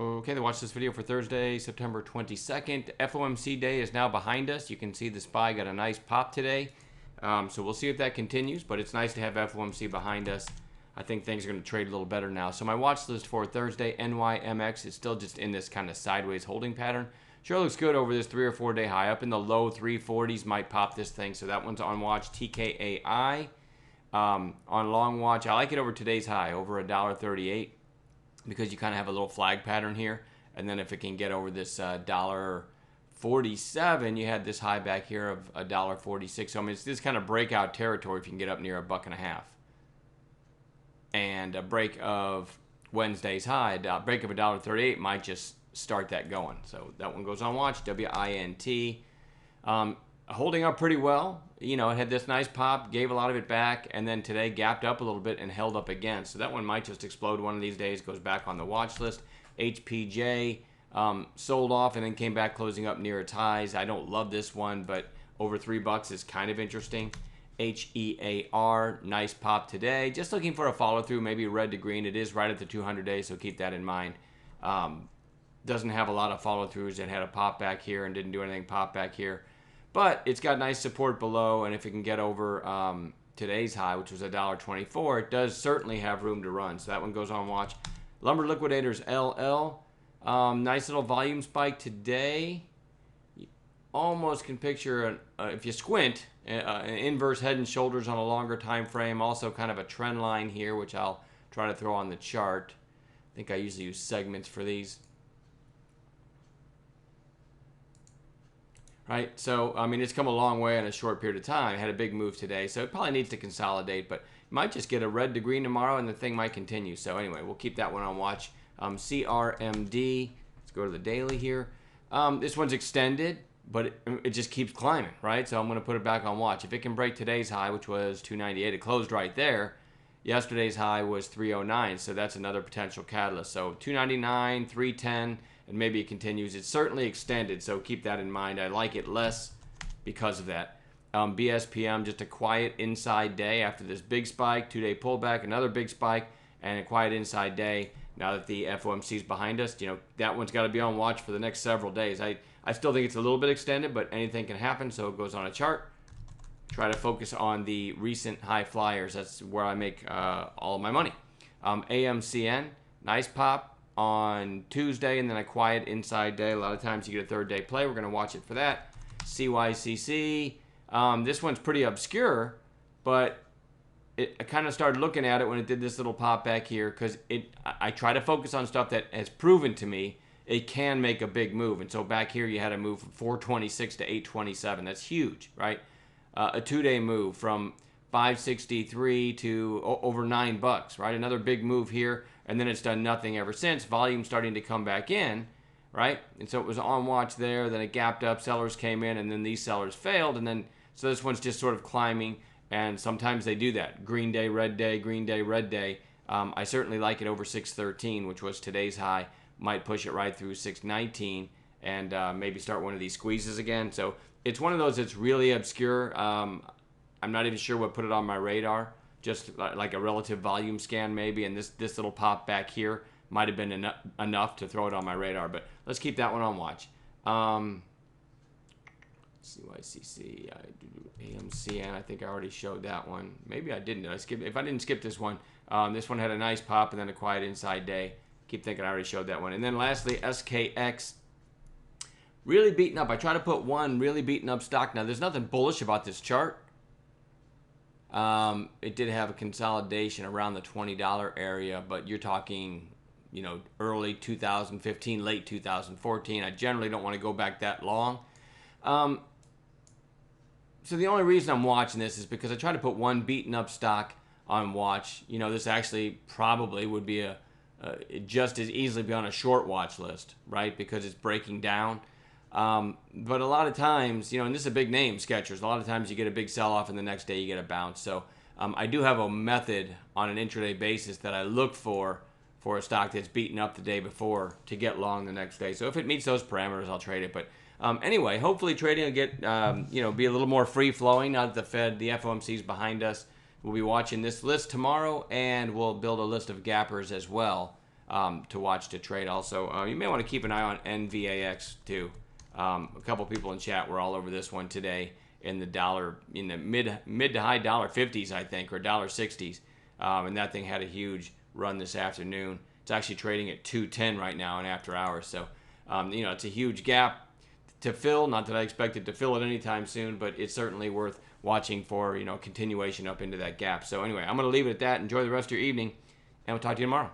Okay, they watched this video for Thursday, September 22nd. FOMC day is now behind us. You can see the SPY got a nice pop today. So we'll see if that continues, but it's nice to have FOMC behind us. I think things are going to trade a little better now. So my watch list for Thursday, NYMX, is still just in this kind of sideways holding pattern. Sure looks good over this 3 or 4 day high. Up in the low 340s might pop this thing. So that one's on watch. TKAI on long watch. I like it over today's high, over $1.38. Because you kind of have a little flag pattern here. And then if it can get over this $1.47, you had this high back here of $1.46. So I mean, it's this kind of breakout territory if you can get up near $1.50. And a break of Wednesday's high, a break of $1.38 might just start that going. So that one goes on watch, WINT. Holding up pretty well. You know, it had this nice pop, gave a lot of it back, and then today gapped up a little bit and held up again. So that one might just explode one of these days, goes back on the watch list. HPJ sold off and then came back closing up near its highs. I don't love this one, but over $3 is kind of interesting. HEAR, nice pop today. Just looking for a follow through, maybe red to green. It is right at the 200 days, so keep that in mind. Doesn't have a lot of follow throughs. It had a pop back here and didn't do anything pop back here. But it's got nice support below, and if it can get over today's high, which was $1.24, it does certainly have room to run. So that one goes on watch. Lumber Liquidators LL, nice little volume spike today. You almost can picture, if you squint, an inverse head and shoulders on a longer time frame. Also kind of a trend line here, which I'll try to throw on the chart. I think I usually use segments for these. Right, so, I mean, it's come a long way in a short period of time. It had a big move today, so it probably needs to consolidate, but it might just get a red to green tomorrow, and the thing might continue. So anyway, we'll keep that one on watch. CRMD, let's go to the daily here. This one's extended, but it just keeps climbing, right? So I'm going to put it back on watch. If it can break today's high, which was 298, it closed right there. Yesterday's high was 309, so that's another potential catalyst. So 299, 310, and maybe it continues. It's certainly extended, so keep that in mind. I like it less because of that. BSPM, just a quiet inside day after this big spike, 2-day pullback, another big spike, and a quiet inside day. Now that the FOMC is behind us, you know, that one's got to be on watch for the next several days. I still think it's a little bit extended, but anything can happen, so it goes on a chart. Try to focus on the recent high flyers. That's where I make all of my money. AMCN, nice pop on Tuesday, and then a quiet inside day. A lot of times you get a third day play. We're going to watch it for that. CYCC, this one's pretty obscure, but I kind of started looking at it when it did this little pop back here, because I try to focus on stuff that has proven to me it can make a big move. And so back here you had a move from 426 to 827. That's huge, right? A 2-day move from 563 to over $9, right? Another big move here, and then it's done nothing ever since. Volume starting to come back in, right? And so it was on watch there, then it gapped up, sellers came in, and then these sellers failed, and then so this one's just sort of climbing, and sometimes they do that. Green day, red day, green day, red day. I certainly like it over 613, which was today's high. Might push it right through 619 and maybe start one of these squeezes again. So it's one of those that's really obscure. I'm not even sure what put it on my radar. Just like a relative volume scan maybe, and this little pop back here might have been enough to throw it on my radar. But let's keep that one on watch. CYCC, AMCN, I think I already showed that one. Maybe I didn't. If I didn't skip this one had a nice pop and then a quiet inside day. Keep thinking I already showed that one. And then lastly, SKX. Really beaten up. I try to put one really beaten up stock. Now, there's nothing bullish about this chart. It did have a consolidation around the $20 area, but you're talking, you know, early 2015, late 2014. I generally don't want to go back that long. So the only reason I'm watching this is because I try to put one beaten up stock on watch. You know, this actually probably would be just as easily be on a short watch list, right? Because it's breaking down. But a lot of times, you know, and this is a big name, Skechers. A lot of times you get a big sell-off and the next day you get a bounce. So I do have a method on an intraday basis that I look for a stock that's beaten up the day before to get long the next day. So if it meets those parameters, I'll trade it. But anyway, hopefully trading will get, you know, be a little more free-flowing now that the FOMC is behind us. We'll be watching this list tomorrow, and we'll build a list of gappers as well to watch to trade. Also, you may want to keep an eye on NVAX too. A couple people in chat were all over this one today in the mid to high $1.50s, I think, or $1.60s, and that thing had a huge run this afternoon. It's actually trading at 210 right now in after hours. So, it's a huge gap to fill. Not that I expect it to fill it anytime soon, but it's certainly worth watching for, continuation up into that gap. So anyway, I'm going to leave it at that. Enjoy the rest of your evening, and we'll talk to you tomorrow.